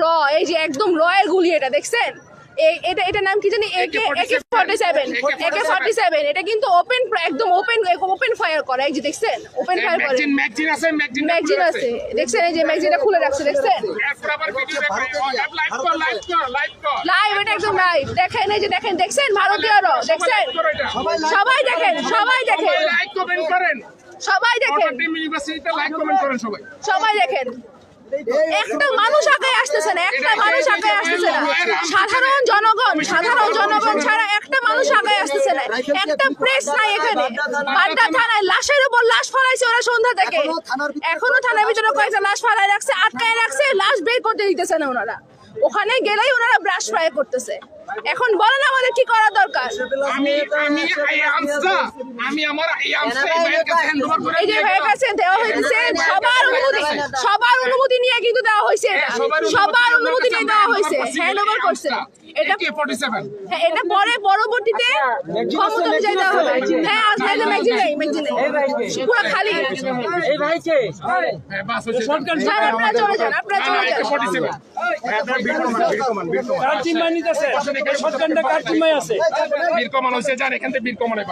র, এই যে একদম র এর গুলি, এটা দেখছেন? এটা নাম কি জানি, AK-47। এটা কিন্তু ওপেন, একদম ওপেন ফায়ার করে। এই যে দেখছেন, ওপেন ফায়ার করে। ম্যাগজিন আছে, দেখছেন? এই যে ম্যাগজিনটা খুলে রাখছে, দেখছেন? লাইভ, এটা একদম লাইভ। দেখেন, এই যে দেখেন, দেখছেন? ভারতীয়রা দেখছেন, সবাই দেখেন, সবাই দেখেন, সবাই দেখেন, সবাই দেখেন। একটা মানুষ আগে আসতেছে না, একটা মানুষ আগে আসতেছে না। সাধারণ জনগণ ছাড়া একটা মানুষ আগে আসতেছে না। একটা প্রেস নাই এখানে। বাড্ডা থানায় লাশের উপর লাশ ফলাইছে ওরা সন্ধ্যা থেকে। এখনো থানার ভিতরে কয়েকটা লাশ ফলাই রাখছে, আটকায় রাখছে, লাশ বের করতে দিতেছে না ওনারা। ওখানে গেলেই ওনারা ব্রাশ ফ্রাই করতেছে। এখন বলেন আমাদের কি করা দরকার? এই যে ভাইয়ের কাছে দেওয়া হয়েছে, সবার অনুমতি নিয়ে কিন্তু দেওয়া হয়েছে, সবার অনুমতি নিয়ে দেওয়া হয়েছে, হ্যান্ড ওভার করছে। এটা পরে পরবর্তীতে ক্ষমতা অনুযায়ী দেওয়া হবে। হ্যাঁ, আজকে ম্যাগজিন নেই, পুরো খালি। আপনারা চলে যান, আপনারা চলে যান। বীর কমান হয়েছে, যান এখান থেকে বীর কমানে